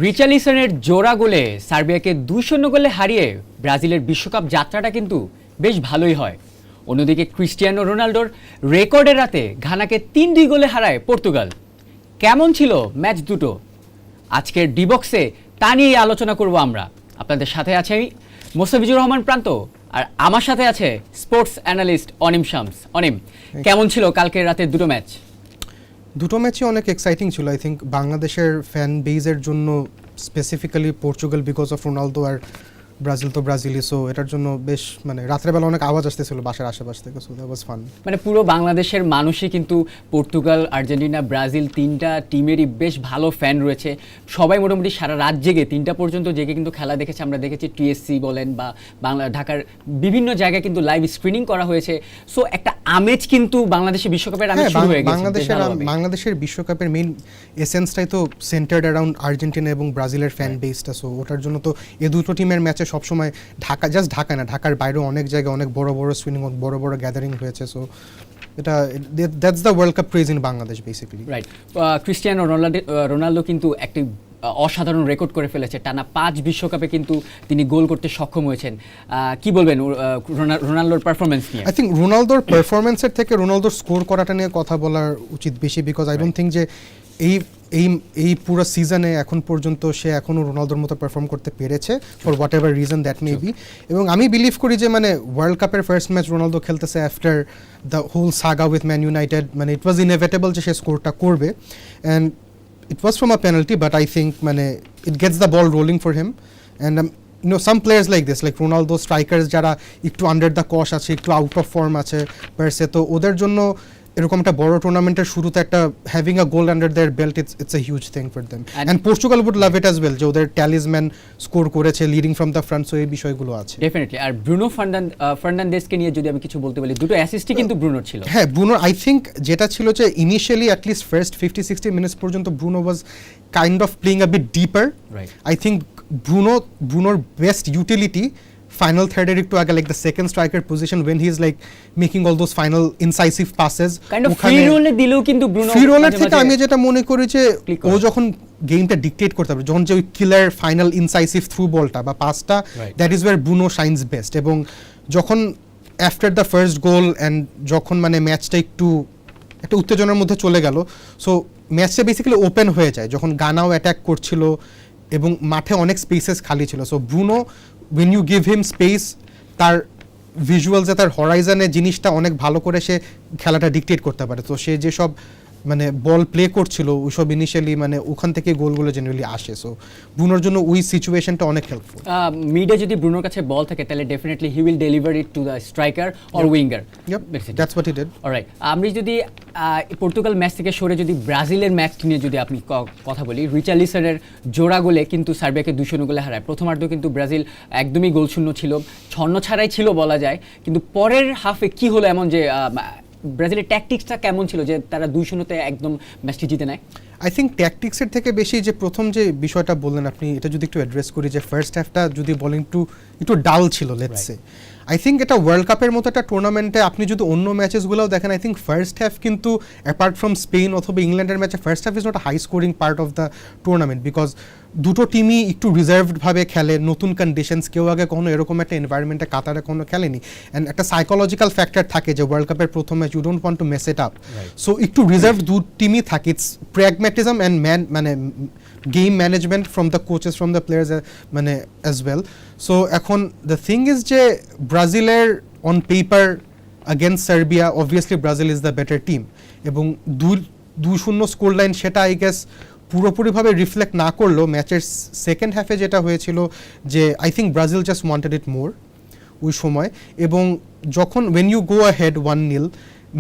রিচার্লিসনের জোড়া গোলে সার্বিয়াকে 2-0 গোলে হারিয়ে ব্রাজিলের বিশ্বকাপ যাত্রাটা কিন্তু বেশ ভালোই হয়। অন্যদিকে ক্রিস্টিয়ানো রোনাল্ডোর রেকর্ডের রাতে ঘানাকে 3-2 গোলে হারায় পর্তুগাল। কেমন ছিল ম্যাচ দুটো? আজকের ডিবক্সে তা নিয়েই আলোচনা করব আমরা। আপনাদের সাথে আছে আমি মোস্তাফিজুর রহমান প্রান্ত, আর আমার সাথে আছে স্পোর্টস অ্যানালিস্ট অনিম শামস। অনিম, কেমন ছিল কালকের রাতের দুটো ম্যাচ? দুটো ম্যাচই অনেক এক্সাইটিং ছিল। আই থিঙ্ক বাংলাদেশের ফ্যান বেজের জন্য specifically Portugal because of Ronaldo, আর ব্রাজিল তো ব্রাজিলই, সো এটার জন্য বেশ রাতের বেলা অনেক আওয়াজ আসতেছিল বাসার আশেপাশ থেকে, সো দ্যাট ওয়াজ ফান। পুরো বাংলাদেশের মানুষই কিন্তু পর্তুগাল, আর্জেন্টিনা, ব্রাজিল তিনটা টিমেরই বেশ ভালো ফ্যান রয়েছে। সবাই মোটামুটি সারা রাত জেগে 3টা পর্যন্ত জেগে কিন্তু খেলা দেখেছে। আমরা দেখেছি টিএসসি বলেন বা ঢাকার বিভিন্ন জায়গায় কিন্তু লাইভ স্ক্রিনিং করা হয়েছে। সো একটা আমেজ কিন্তু বাংলাদেশের বিশ্বকাপের আমেজ শুরু হয়ে গেছে। বাংলাদেশের বিশ্বকাপের মেইন এসেন্সটাই তো সেন্টার্ড অ্যারাউন্ড আর্জেন্টিনা এবং ব্রাজিলের ফ্যান বেসটা, সো ওটার জন্য তো এই দুটো টিমের ম্যাচে সবসময় ঢাকা না, ঢাকার বাইরেও অনেক জায়গায় অনেক বড় বড় স্ক্রিনিং, বড় বড় গ্যাদারিং হয়েছে। সো এটা that's the world cup craze in Bangladesh basically. Right. Cristiano Ronaldo কিন্তু একটি অসাধারণ রেকর্ড করে ফেলেছে। টানা 5 বিশ্বকাপে কিন্তু তিনি গোল করতে সক্ষম হয়েছেন। কি বলবেন রোনাল্ডোর পারফরমেন্স নিয়ে? আই থিঙ্ক রোনালদোর পারফরমেন্সের থেকে রোনালদোর স্কোর করাটা নিয়ে কথা বলার উচিত বেশি, বিকজ আই ডোন্ট থিঙ্ক যে এই পুরো সিজনে এখন পর্যন্ত সে এখনও রোনালদোর মতো পারফর্ম করতে পেরেছে, for whatever reason that may be. এবং আমি বিলিভ করি যে ওয়ার্ল্ড কাপের ফার্স্ট ম্যাচ রোনালদো খেলতেছে after the whole saga with Man United, it was inevitable যে সে স্কোরটা করবে, and it was from a penalty, but I think it gets the ball rolling for him. And some players like this, like Ronaldo, strikers যারা একটু under the কশ আছে, একটু out of form আছে পার সে, তো ওদের জন্য এরকম একটা বড় টুর্নামেন্টের শুরুতে একটা having a goal under their belt, it's a huge thing for them. And Portugal would love it as well, যে ওদের ট্যালিসম্যান স্কোর করেছে leading from the front, so এই বিষয়গুলো আছে ডেফিনেটলি। আর ব্রুনো ফার্নান্দেজকে নিয়ে যদি আমি কিছু বলতে বলি, দুটো অ্যাসিস্টই কিন্তু ব্রুনোর ছিল। হ্যাঁ, ব্রুনো আই থিঙ্ক যেটা ছিল যে ইনিশিয়ালি অ্যাটলিস্ট ফার্স্ট 50-60 মিনিটস পর্যন্ত Bruno was kind of playing a bit deeper. I think ব্রুনোর বেস্ট ইউটিলিটি ফাইনাল থার্ডের একটু আগে, like the second striker position, when he is like making all those final incisive passes, kind of free রোলে দিলেও কিন্তু Bruno free রোলের থেকে আমি যেটা মনে করি যে ও যখন গেমটা ডিকটেট করতে পারে, যখন যে ওই কিলার ফাইনাল ইনসাইসিভ থ্রু বলটা বা পাসটা, that is where Bruno shines best. এবং যখন after the first goal and যখন ম্যাচটা একটু একটা উত্তেজনার মধ্যে চলে গেল, সো ম্যাচটা বেসিক্যালি ওপেন হয়ে যায় যখন গানাও অ্যাটাক করছিল এবং মাঠে অনেক স্পেসেস খালি ছিল। So Bruno, when you give him space, তার ভিজুয়ালসে তার হরাইজনে জিনিসটা অনেক ভালো করে সে খেলাটা ডিকটেট করতে পারে। তো সে যেসব বল প্লে করছিল ওইসব ইনিশিয়ালি ওখান থেকে গোলগুলো জেনারেলি আসে। সো ব্রুনোর জন্য ওই সিচুয়েশনটা অনেক হেল্পফুল। মিডে যদি ব্রুনোর কাছে বল থাকে তাহলে definitely he will deliver it to the striker or winger. That's what he did. Alright, আমি যদি পর্তুগাল ম্যাচ থেকে সরে যদি ব্রাজিলের ম্যাচ নিয়ে যদি আপনি কথা বলি, রিচার্লিসনের জোড়া গোলে কিন্তু সার্বিয়াকে 2-0 গোলে হারায়। প্রথমার্ধ কিন্তু ব্রাজিল একদমই গোলশূন্য ছিল, ছন্ন ছাড়াই ছিল বলা যায়। কিন্তু পরের হাফে কি হলো এমন যে ব্রাজিলের ট্যাকটিক্সটা কেমন ছিল যে তারা 2-0-তে একদম ম্যাচটি জিতে নেয়? আই থিঙ্ক ট্যাকটিক্সের থেকে বেশি যে প্রথম যে বিষয়টা বললেন আপনি, এটা যদি একটু অ্যাড্রেস করি, যে ফার্স্ট হাফটা যদি বলেন একটু ডাল ছিল লেটস সে। আই থিঙ্ক এটা ওয়ার্ল্ড কাপের মতো একটা টুর্নামেন্টে আপনি যদি অন্য ম্যাচেসগুলোও দেখেন, আই থিঙ্ক ফার্স্ট হাফ কিন্তু অ্যাপার্ট ফ্রম স্পেন অথবা ইংল্যান্ডের ম্যাচে first half is not high scoring part of the tournament, because দুটো টিমই একটু রিজার্ভডভাবে খেলে, নতুন কন্ডিশনস, কেউ আগে কখনো এরকম একটা এনভায়রনমেন্টে কাতারে কখনো খেলেনি। অ্যান্ড একটা সাইকোলজিক্যাল ফ্যাক্টর থাকে যে ওয়ার্ল্ড কাপের প্রথম match, you don't want to mess it up, so একটু রিজার্ভ দু টিমই থাকে। It's pragmatism and game management from the coaches, from the players as well. So এখন দ্য থিং ইজ যে ব্রাজিলের on paper against Serbia, obviously Brazil is the better team, এবং 2-0 score line সেটা I guess পুরোপুরিভাবে reflect না করলেও ম্যাচের second হাফে যেটা হয়েছিল যে I think Brazil just wanted ইট মোর ওই সময়। এবং যখন ওয়েন ইউ গো আহেড 1-0,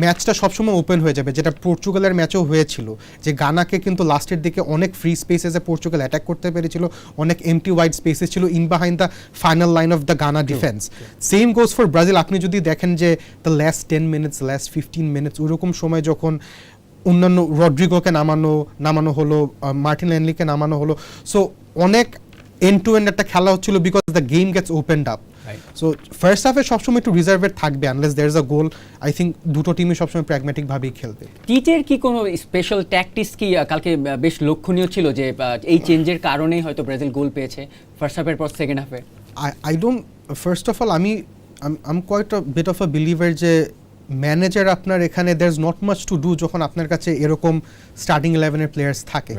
ম্যাচটা সবসময় ওপেন হয়ে যাবে, যেটা পর্তুগালের ম্যাচেও হয়েছিল, যে গানাকে কিন্তু লাস্টের দিকে অনেক ফ্রি স্পেসেসে পর্তুগাল অ্যাটাক করতে পেরেছিল, অনেক এমটি ওয়াইড স্পেসেস ছিল in behind the final line of the Ghana defence. Same goes for Brazil. আপনি যদি দেখেন যে the last 10 minutes, last 15 minutes, ওরকম সময় যখন অন্যান্য রড্রিগোকে নামানো হলো, মার্টিন ল্যানলিকে নামানো হলো, সো অনেক এন্ড টু এন্ড একটা খেলা হচ্ছিল, because the game gets opened up. Right. So first হাফে সবসময় একটু রিজার্ভেড থাকবে unless there is a goal. I think দুটো টিমই সবসময় প্র্যাগম্যাটিক ভাবেই খেলবে। টিটের কি কোনো স্পেশাল ট্যাকটিক্স কি কালকে বেশ লক্ষণীয় ছিল যে এই চেঞ্জের কারণেই হয়তো ব্রাজিল গোল পেয়েছে ফার্স্ট হাফের পর সেকেন্ড হাফে? I don't, first of all, I'm quite a bit of a believer যে ম্যানেজার আপনার এখানে there is not much to do যখন আপনার কাছে এরকম স্টার্টিং 11-এর প্লেয়ার্স থাকে।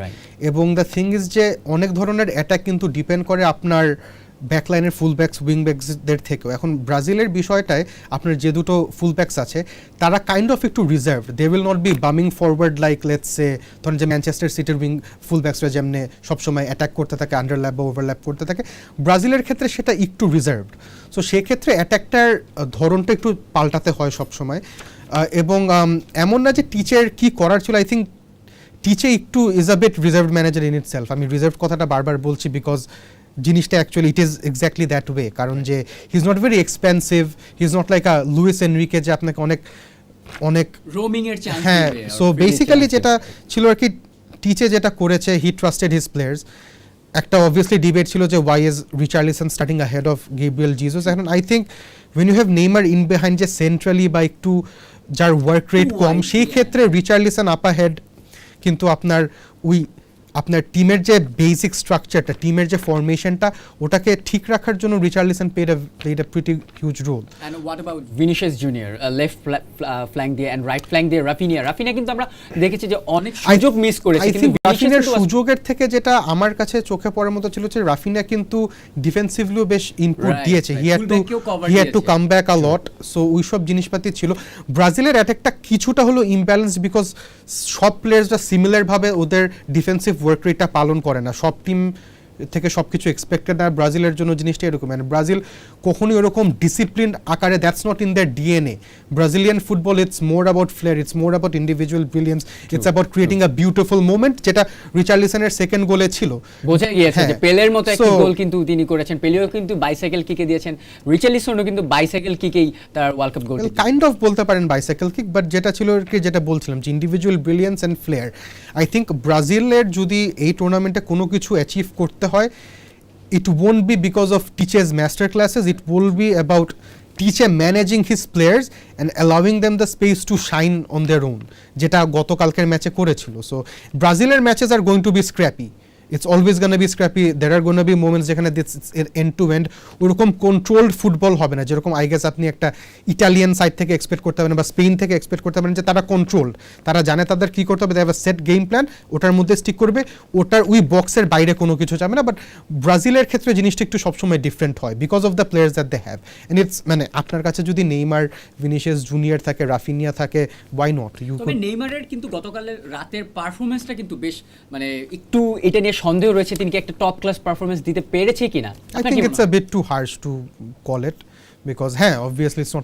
এবং দ্য থিং ইজ যে অনেক ধরনের অ্যাটাক কিন্তু ডিপেন্ড করে আপনার ব্যাকলাইনের ফুল ব্যাকস উইং ব্যাকসদের থেকেও। এখন ব্রাজিলের বিষয়টায় আপনার যে দুটো ফুল ব্যাকস আছে তারা কাইন্ড অফ একটু reserve, they will not be বামিং ফরওয়ার্ড লাইক লেটস সে ধরেন যে ম্যানচেস্টার সিটির উইং ফুল ব্যাকসরা যেমনি সবসময় অ্যাটাক করতে থাকে, আন্ডারল্যাপ বা ওভারল্যাপ করতে থাকে, ব্রাজিলের ক্ষেত্রে সেটা একটু রিজার্ভড। সো সেক্ষেত্রে অ্যাটাকটার ধরনটা একটু পাল্টাতে হয় সবসময়। এবং এমন না যে টিচের কি করার ছিল, আই থিঙ্ক টিচে একটু is a bit reserved manager in itself. আমি রিজার্ভড কথাটা বারবার বলছি বিকজ জিনিসটা actually it is exactly that way. কারণ যে he is not very expensive, he is not like a Luis Enrique যে আপনাকে অনেক রোমিং এর চান্স দিবে। হ্যাঁ, সো বেসিক্যালি যেটা ছিল আর কি, টিচে যেটা করেছে, হি ট্রাস্টেড হিজ প্লেয়ার্স। একটা অবভিয়াসলি ডিবেট ছিল যে Y is Richarlison starting ahead of Gabriel Jesus. এখন I think when you have Neymar in behind যে সেন্ট্রালি বা একটু যার ওয়ার্ক রেট কম, সেই ক্ষেত্রে রিচার্লিসন আপ আহেড কিন্তু আপনার টিমের যে বেসিক স্ট্রাকচারটা, টিমের যে ফরমেশনটা, ওটাকে ঠিক রাখার জন্য Richarlison played a pretty huge role. And what about Vinicius Junior left flank দিয়ে এন্ড রাইট ফ্ল্যাঙ্ক দিয়ে রাফিনিয়া কিন্তু আমরা দেখেছি যে অনেক সুযোগ মিস করেছে, কিন্তু রাফিনিয়ার সুযোগের থেকে যেটা আমার কাছে চোখে পড়ার মতো ছিল যে রাফিনিয়া কিন্তু ডিফেন্সিভলিও বেশ ইনপুট দিয়েছে, he had to come back a lot. So ওইসব জিনিসপাতি ছিল। ব্রাজিলের অ্যাটাকটা কিছুটা হলো ইমব্যালেন্স বিকজ সব প্লেয়ার্সরা সিমিলার ভাবে ওদের ডিফেন্সিভ ওয়ার্ক রেটটা পালন করে না, সব টিম থেকে সব কিছু এক্সপেক্টেড না। ব্রাজিলের জন্য জিনিসটা এরকম, মানে ব্রাজিল কখনোই ওরকম ডিসিপ্লিন আকারে, that's not in their DNA. Brazilian football it's more about flair, it's more about individual brilliance, it's about creating a beautiful moment, যেটা রিচার্লিসনের সেকেন্ড গোলে ছিল। বোঝা গিয়েছে যে পেলের মতো একটা গোল কিন্তু তিনি করেছেন, পেলেও কিন্তু বাইসাইকেল কিকে দিয়েছেন, রিচার্লিসনও কিন্তু বাইসাইকেল কিকেই তার world cup goal kind of বলতে পারেন বাইসাইকেল কিক, বাট যেটা ছিল আর কি, যেটা বলছিলাম যে individual brilliance and flair. I think ব্রাজিলের যদি এই টুর্নামেন্টে কোনো কিছু অ্যাচিভ করতে হয়, it won't be because of Tiche's master classes, it will be about Tiche managing his players and allowing them the space to shine on their own, যেটা গতকালকের ম্যাচে করেছিল। সো ব্রাজিলের matches are going to be scrappy, it's always going to be scrappy, there are going to be moments যেখানে and two and ওরকম controlled football হবে না, যেরকম আই গেস আপনি একটা ইটালিয়ান সাইড থেকে এক্সপেক্ট করতে পারেন বা স্পেন থেকে এক্সপেক্ট করতে পারেন যে তারা কন্ট্রোলড, তারা জানে তাদের কী করতে হবে, they have a set game plan, ওটার মধ্যে স্টিক করবে, ওটার ওই বক্সের বাইরে কোনো কিছু যাবে না। বাট ব্রাজিলের ক্ষেত্রে জিনিসটা একটু সবসময় ডিফারেন্ট হয় because of the players that they have, and it's মানে আপনার কাছে যদি নেইমার, ভিনিসিয়াস জুনিয়র থাকে, রাফিনিয়া থাকে, ওয়াই নট ইউ। তবে নেইমারের কিন্তু গতকালের রাতের পারফরম্যান্সটা কিন্তু বেশ, মানে একটু এটা নিয়ে সন্দেহ রয়েছে তিনি একটা টপ ক্লাস পারফরম্যান্স দিতে পেরেছে কিনা। I think it's a bit too harsh to call it because obviously it's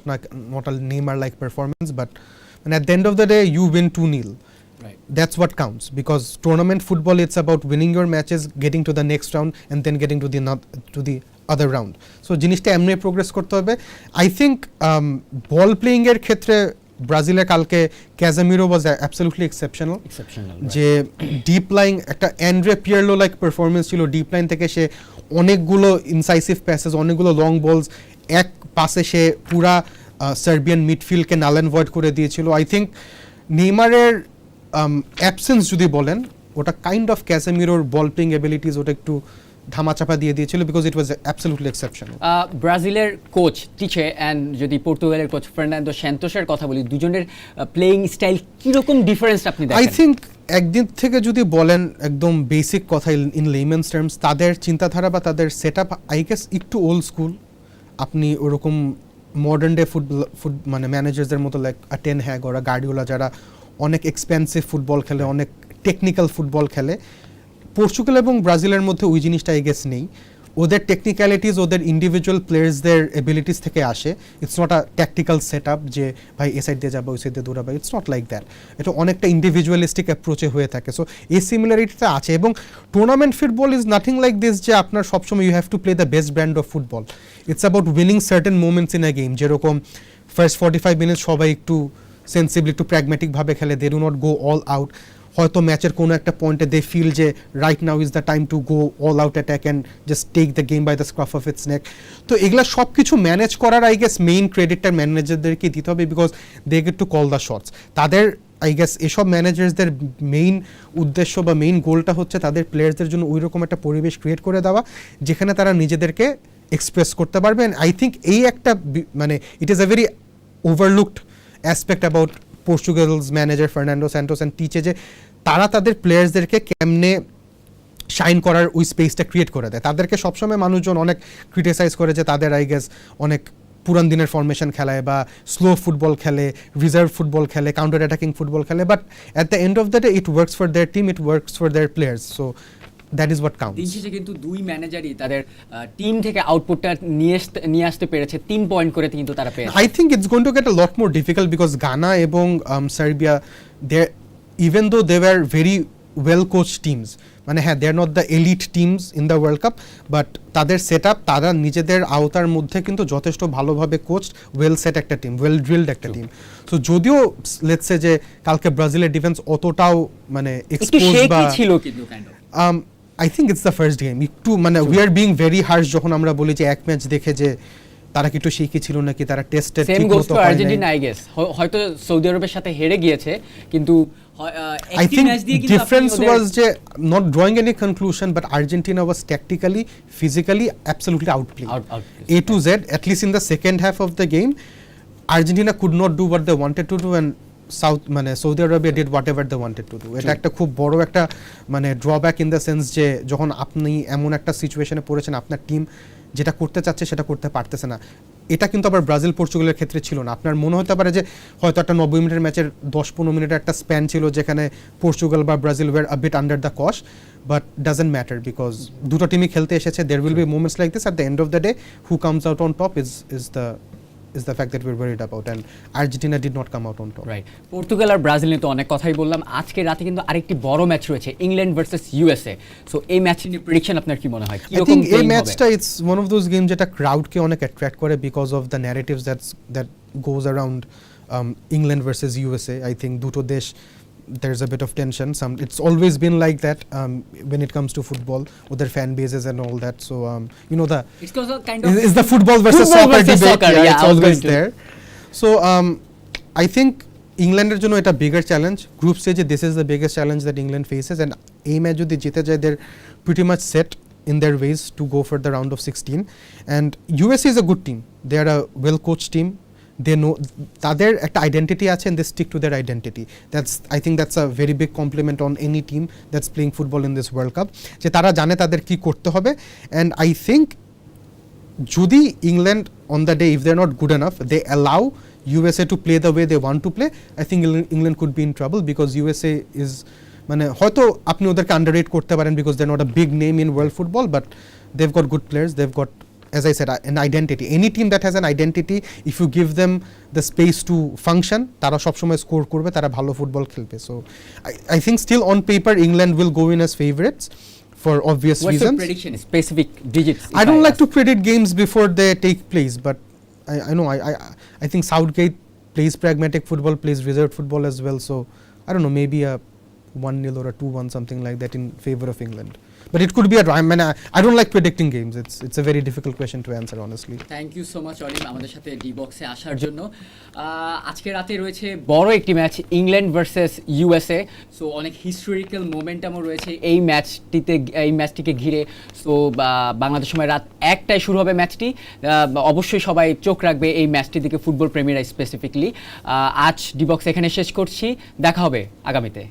not a Neymar like performance, but at the end of the day you win 2-0. Right. That's what counts because tournament football, it's about winning your matches, getting to the next round and then getting to the other round. So জিনিসটা এমনি progress করতে হবে। I think ball playing এর ক্ষেত্রে ব্রাজিলের কালকে ক্যাজামিরো ওয়াজ absolutely exceptional, যে deep line একটা অ্যান্ড্রে পিয়ারলো লাইক পারফরমেন্স ছিল। ডিপ লাইন থেকে সে অনেকগুলো ইনসাইসিভ প্যাসেস, অনেকগুলো লং বলস, এক পাসে সে পুরা সার্বিয়ান মিডফিল্ডকে নাল অ্যান্ড ভয়েড করে দিয়েছিল। আই থিঙ্ক নেইমারের অ্যাবসেন্স যদি বলেন, ওটা কাইন্ড অফ ক্যাজামিরোর বল প্লেইং এবিলিটিস ওটা একটু ধামাচাপা দিয়ে দিয়েছিল because it was absolutely exceptional. ব্রাজিলের কোচ টিচে অ্যান্ড যদি পর্তুগালের কোচ ফার্নান্দো স্যান্টোসের কথা বলি, দুজনের প্লেইং স্টাইল কিরকম ডিফারেন্স আপনি দেখেন? আই থিঙ্ক একদিক থেকে যদি বলেন একদম বেসিক কথা ইন লেমেন্স টার্মস, তাদের চিন্তাধারা বা তাদের সেট আপ আই গেস একটু ওল্ড স্কুল। আপনি ওরকম মডার্ন ডে মানে ম্যানেজার্সদের মতো লাইক টেন হ্যাগ ওরা গার্ডিওলা, যারা অনেক এক্সপেন্সিভ ফুটবল খেলে, অনেক টেকনিক্যাল ফুটবল খেলে। পর্তুগাল এবং ব্রাজিলের মধ্যে ওই জিনিসটা আই গেস নেই। ওদের টেকনিক্যালিটিস, ওদের ইন্ডিভিজুয়াল প্লেয়ার্সদের এবিলিটিস থেকে আসে। It's not a tactical set up যে ভাই এ সাইড দিয়ে যাবো ওই সাইড দিয়ে দৌড়াবো, ইটস নট লাইক দ্যাট। এটা অনেকটা ইন্ডিভিজুয়ালিস্টিক অ্যাপ্রোচে হয়ে থাকে। সো এই সিমিলারিটিটা আছে। এবং tournament football is nothing like this যে আপনার সবসময় you have to play the best brand of football. It's about winning certain moments in a game, যেরকম ফার্স্ট 45 মিনিটস সবাই একটু সেন্সিবলি, একটু প্র্যাগম্যাটিকভাবে খেলে, they do not go all out. হয়তো ম্যাচের কোনো একটা পয়েন্টে দে ফিল যে right now is the time to go all out attack and just take the game by the scruff of its neck. তো এগুলা সব কিছু ম্যানেজ করার আই গেস মেইন ক্রেডিটটা ম্যানেজারদেরকে দিতে হবে, because they get to call the shots. তাদের আই গেস এসব ম্যানেজার্সদের মেইন উদ্দেশ্য বা মেইন গোলটা হচ্ছে তাদের প্লেয়ারদের জন্য ওই রকম একটা পরিবেশ ক্রিয়েট করে দেওয়া যেখানে তারা নিজেদেরকে এক্সপ্রেস করতে পারবে। অ্যান্ড আই থিঙ্ক এই একটা মানে it is a very overlooked aspect about Portugal's manager Fernando Santos and Tite, যে তারা তাদের প্লেয়ার্সদেরকে কেমনে শাইন করার ওই স্পেসটা ক্রিয়েট করে দেয়। তাদেরকে সবসময় মানুষজন অনেক ক্রিটিসাইজ করে যে তাদের আই গেস অনেক পুরান দিনের ফরমেশন খেলায় বা স্লো ফুটবল খেলে, রিজার্ভ ফুটবল খেলে, কাউন্টার অ্যাটাকিং ফুটবল খেলে, but at the end of the day it works for their team, it works for their players, so that is what counts. দিন শেষে কিন্তু দুই ম্যানেজারই তাদের টিম থেকে আউটপুটটা নিয়ে আসতে পেরেছে, 3 পয়েন্ট করে কিন্তু তারা পেয়েছে। I think it's going to get a lot more difficult because Ghana এবং Serbia, they even though they were very well coached teams, মানে হ্যাঁ they are not the elite teams in the World Cup, but তাদের setup তারা নিজেদের আওতার মধ্যে কিন্তু যথেষ্ট ভালোভাবে কোচড, ওয়েল সেট একটা টিম, ওয়েল ড্রিলড একটা টিম। সো যদিও লেটস সে যে কালকে ব্রাজিলের ডিফেন্স অতটাও মানে এক্সপোজ বা ছিল কিন্তু kind of I think it's the first game একটু মানে we are being very harsh যখন আমরা বলি যে এক ম্যাচ দেখে যে তারা কি একটু শিখি ছিল নাকি, তারা টেস্টে ঠিক গোস মতো টু হয় আর্জেন্টিনা আই গেস, হয়তো সৌদি আরবের সাথে হেরে গিয়েছে, কিন্তু I think difference was যে not drawing any conclusion, but Argentina was tactically, physically absolutely outplayed. A to Z, at least in the second half of the game, Argentina could not do what they wanted to do, and মানে Saudi Arabia did whatever they wanted to do. এটা একটা খুব বড় একটা মানে drawback in the sense যে যখন আপনি এমন একটা সিচুয়েশনে পড়েছেন আপনার টিম যেটা করতে চাচ্ছে সেটা করতে পারতেছে না। এটা কিন্তু আবার ব্রাজিল পর্তুগালের ক্ষেত্রে ছিল না। আপনার মনে হতে পারে যে হয়তো একটা 90 মিনিটের ম্যাচের 10-15 মিনিটের একটা স্প্যান ছিল যেখানে পর্তুগাল বা Brazil were a bit under the cosh, but doesn't matter because দুটো টিমই খেলতে এসেছে। There will be moments like this, at the end of the day who comes out on top is the fact that we're worried about, and Argentina did not come out on top. Right, Portugal আর Brazil নিয়ে তো অনেক কথাই বললাম। আজকে রাতে কিন্তু আরেকটি বড় ম্যাচ রয়েছে, ইংল্যান্ড ভার্সেস ইউএসএ। সো এই ম্যাচ নিয়ে প্রেডিকশন আপনার কি মনে হয়? I think এই ম্যাচটা it's one of those games যেটা ক্রাউডকে অনেক অ্যাট্রাক্ট করে because of the narratives that goes around England versus USA. I think দুটো দেশ there's a bit of tension. It's always been like that when it comes to football with their fan bases and all that. So you know it's also kind of is the football versus soccer debate. Soccer, yeah, yeah, it's always there. So I think ইংল্যান্ডের জন্য এটা bigger challenge. Group স্টেজে this is the biggest challenge that England faces, and এই match যদি জিতে যায় there pretty much set in their ways to go for the round of 16. And USA is a good team. They are a well coached team. They know তাদের একটা identity আছে and they stick to their identity. I think that's a very big compliment on any team that's playing football in this World Cup, যে তারা জানে তাদের কি করতে হবে। And I think যদি England on the day if they're not good enough they allow USA to play the way they want to play, I think England could be in trouble because USA is মানে হয়তো আপনি ওদেরকে আন্ডাররেট করতে পারেন because they're not a big name in world football, but they've got good players, they've got, as I said, an identity. Any team that has an identity, if you give them the space to function, তারা সবসময় score করবে, তারা ভালো football খেলবে। So I think still on paper England will go in as favorites for obvious reasons. What's your prediction? Specific digits? I don't like to predict games before they take place, but I know I think Southgate plays pragmatic football, plays reserved football as well. So I don't know, maybe a 1-0 or a 2-1, something like that in favor of England. But it could be a draw. I mean, I don't like predicting games. It's a very difficult question to answer, honestly. Thank you so much, অলিম, আমাদের সাথে D বক্সে আসার জন্য। আজকে রাতে রয়েছে বড় একটি match, England versus USA. So অনেক হিস্টোরিক্যাল মোমেন্টামও রয়েছে এই ম্যাচটিকে ঘিরে। সো বাংলাদেশ সময় রাত 1টায় শুরু হবে ম্যাচটি। অবশ্যই সবাই চোখ রাখবে এই ম্যাচটির দিকে, ফুটবল প্রেমীরা স্পেসিফিকলি। আজ ডি বক্স এখানে শেষ করছি, দেখা হবে আগামীতে।